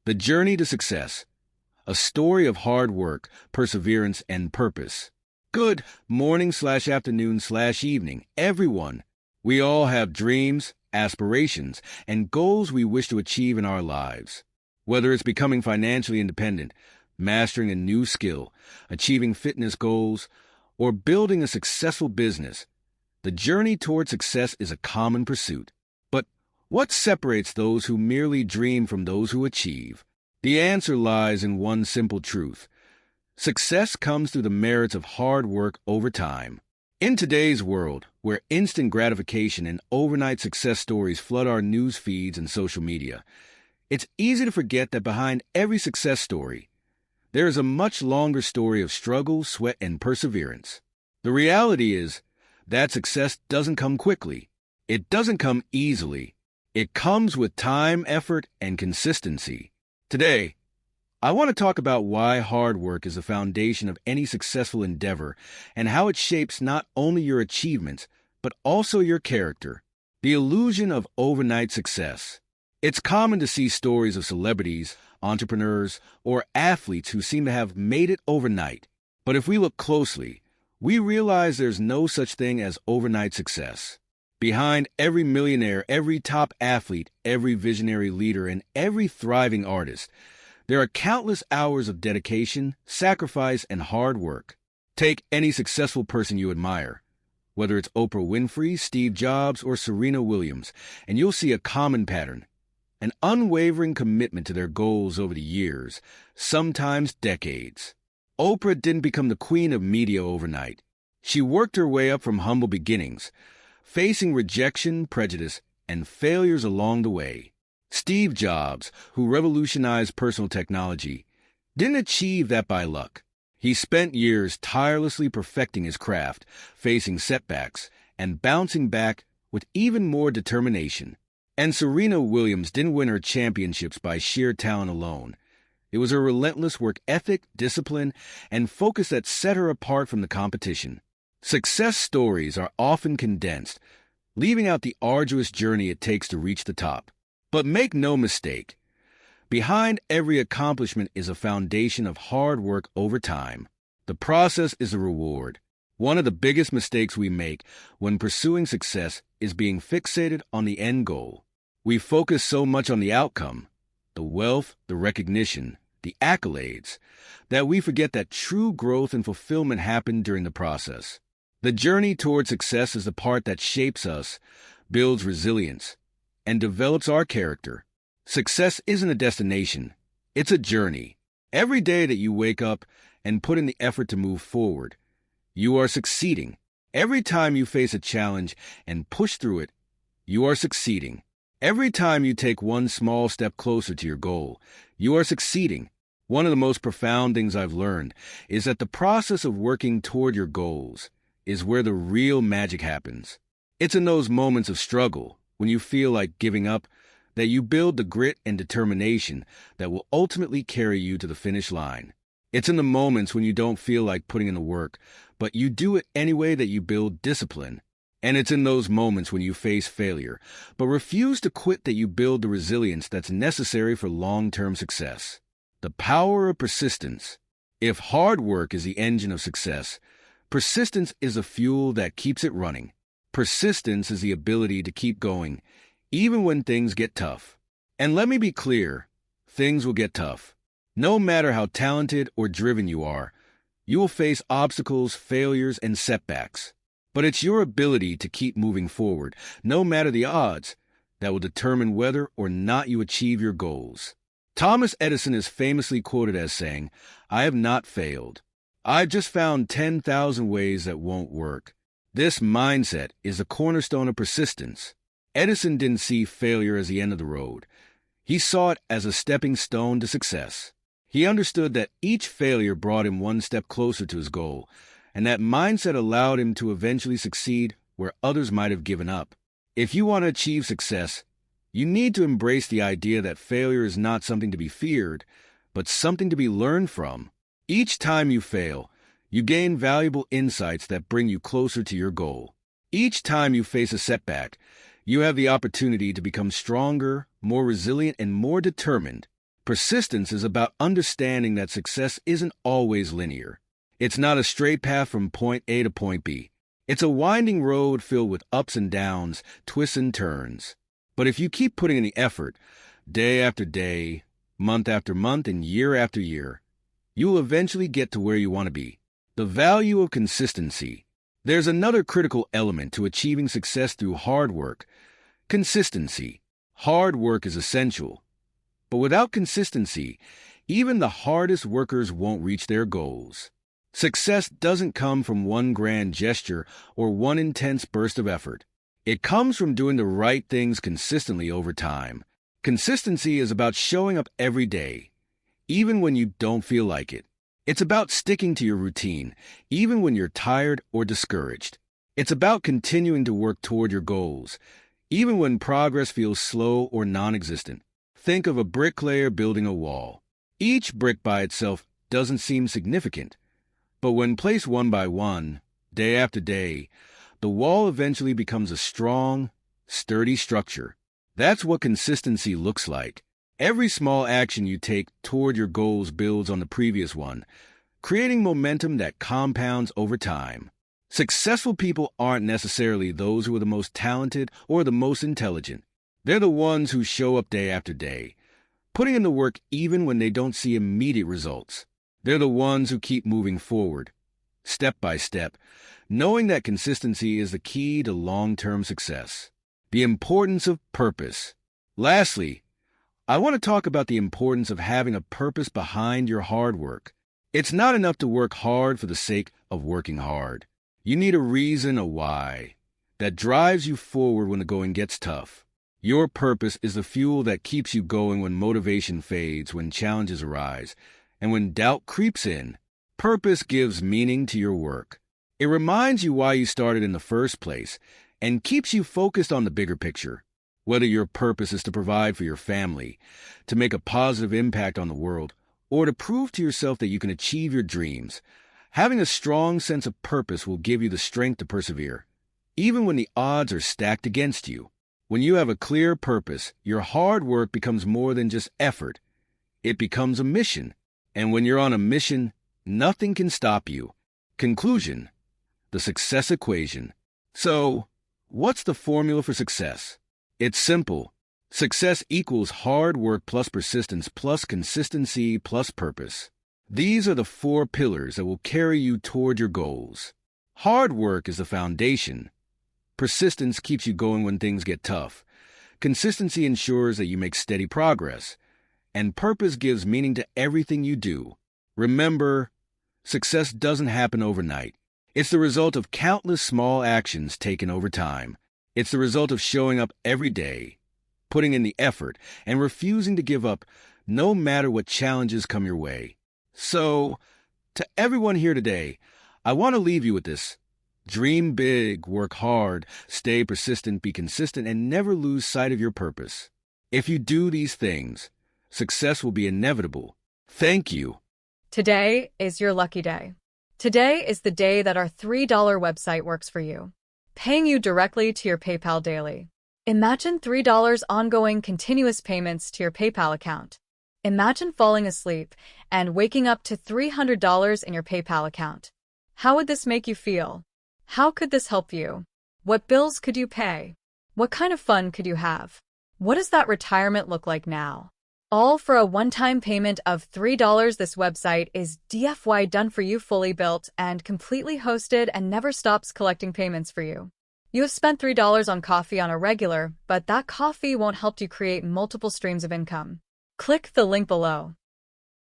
The Journey to Success, a story of hard work, perseverance, and purpose. Good morning/afternoon/evening, everyone. We all have dreams, aspirations, and goals we wish to achieve in our lives. Whether it's becoming financially independent, mastering a new skill, achieving fitness goals, or building a successful business, the journey toward success is a common pursuit. But what separates those who merely dream from those who achieve? The answer lies in one simple truth. Success comes through the merits of hard work over time. In today's world, where instant gratification and overnight success stories flood our news feeds and social media, it's easy to forget that behind every success story, there is a much longer story of struggle, sweat, and perseverance. The reality is that success doesn't come quickly. It doesn't come easily. It comes with time, effort, and consistency. Today, I want to talk about why hard work is the foundation of any successful endeavor and how it shapes not only your achievements, but also your character. The illusion of overnight success. It's common to see stories of celebrities, entrepreneurs, or athletes who seem to have made it overnight. But if we look closely, we realize there's no such thing as overnight success. Behind every millionaire, every top athlete, every visionary leader, and every thriving artist, there are countless hours of dedication, sacrifice, and hard work. Take any successful person you admire, whether it's Oprah Winfrey, Steve Jobs, or Serena Williams, and you'll see a common pattern. An unwavering commitment to their goals over the years, sometimes decades. Oprah didn't become the queen of media overnight. She worked her way up from humble beginnings, facing rejection, prejudice, and failures along the way. Steve Jobs, who revolutionized personal technology, didn't achieve that by luck. He spent years tirelessly perfecting his craft, facing setbacks, and bouncing back with even more determination. And Serena Williams didn't win her championships by sheer talent alone. It was her relentless work ethic, discipline, and focus that set her apart from the competition. Success stories are often condensed, leaving out the arduous journey it takes to reach the top. But make no mistake, behind every accomplishment is a foundation of hard work over time. The process is a reward. One of the biggest mistakes we make when pursuing success is being fixated on the end goal. We focus so much on the outcome, the wealth, the recognition, the accolades, that we forget that true growth and fulfillment happen during the process. The journey toward success is the part that shapes us, builds resilience, and develops our character. Success isn't a destination, it's a journey. Every day that you wake up and put in the effort to move forward, you are succeeding. Every time you face a challenge and push through it, you are succeeding. Every time you take one small step closer to your goal, you are succeeding. One of the most profound things I've learned is that the process of working toward your goals is where the real magic happens. It's in those moments of struggle, when you feel like giving up, that you build the grit and determination that will ultimately carry you to the finish line. It's in the moments when you don't feel like putting in the work, but you do it anyway that you build discipline. And it's in those moments when you face failure, but refuse to quit that you build the resilience that's necessary for long-term success. The power of persistence. If hard work is the engine of success, persistence is the fuel that keeps it running. Persistence is the ability to keep going, even when things get tough. And let me be clear, things will get tough. No matter how talented or driven you are, you will face obstacles, failures, and setbacks. But it's your ability to keep moving forward, no matter the odds, that will determine whether or not you achieve your goals. Thomas Edison is famously quoted as saying, "I have not failed. I've just found 10,000 ways that won't work." This mindset is the cornerstone of persistence. Edison didn't see failure as the end of the road. He saw it as a stepping stone to success. He understood that each failure brought him one step closer to his goal, and that mindset allowed him to eventually succeed where others might have given up. If you want to achieve success, you need to embrace the idea that failure is not something to be feared, but something to be learned from. Each time you fail, you gain valuable insights that bring you closer to your goal. Each time you face a setback, you have the opportunity to become stronger, more resilient, and more determined. Persistence is about understanding that success isn't always linear. It's not a straight path from point A to point B. It's a winding road filled with ups and downs, twists and turns. But if you keep putting in the effort, day after day, month after month, and year after year, you will eventually get to where you want to be. The value of consistency. There's another critical element to achieving success through hard work. Consistency. Hard work is essential. But without consistency, even the hardest workers won't reach their goals. Success doesn't come from one grand gesture or one intense burst of effort. It comes from doing the right things consistently over time. Consistency is about showing up every day, even when you don't feel like it. It's about sticking to your routine, even when you're tired or discouraged. It's about continuing to work toward your goals, even when progress feels slow or non-existent. Think of a bricklayer building a wall. Each brick by itself doesn't seem significant, but when placed one by one, day after day, the wall eventually becomes a strong, sturdy structure. That's what consistency looks like. Every small action you take toward your goals builds on the previous one, creating momentum that compounds over time. Successful people aren't necessarily those who are the most talented or the most intelligent. They're the ones who show up day after day, putting in the work even when they don't see immediate results. They're the ones who keep moving forward, step by step, knowing that consistency is the key to long-term success. The importance of purpose. Lastly, I want to talk about the importance of having a purpose behind your hard work. It's not enough to work hard for the sake of working hard. You need a reason, a why, that drives you forward when the going gets tough. Your purpose is the fuel that keeps you going when motivation fades, when challenges arise, and when doubt creeps in. Purpose gives meaning to your work. It reminds you why you started in the first place and keeps you focused on the bigger picture. Whether your purpose is to provide for your family, to make a positive impact on the world, or to prove to yourself that you can achieve your dreams, having a strong sense of purpose will give you the strength to persevere, even when the odds are stacked against you. When you have a clear purpose, your hard work becomes more than just effort. It becomes a mission. And when you're on a mission, nothing can stop you. Conclusion: the success equation. So, what's the formula for success? It's simple. Success equals hard work plus persistence plus consistency plus purpose. These are the 4 pillars that will carry you toward your goals. Hard work is the foundation. Persistence keeps you going when things get tough. Consistency ensures that you make steady progress. And purpose gives meaning to everything you do. Remember, success doesn't happen overnight. It's the result of countless small actions taken over time. It's the result of showing up every day, putting in the effort, and refusing to give up no matter what challenges come your way. So, to everyone here today, I want to leave you with this. Dream big, work hard, stay persistent, be consistent, and never lose sight of your purpose. If you do these things, success will be inevitable. Thank you. Today is your lucky day. Today is the day that our $3 website works for you, paying you directly to your PayPal daily. Imagine $3 ongoing continuous payments to your PayPal account. Imagine falling asleep and waking up to $300 in your PayPal account. How would this make you feel? How could this help you? What bills could you pay? What kind of fun could you have? What does that retirement look like now? All for a one-time payment of $3. This website is DFY done for you, fully built and completely hosted, and never stops collecting payments for you. You have spent $3 on coffee on a regular, but that coffee won't help you create multiple streams of income. Click the link below.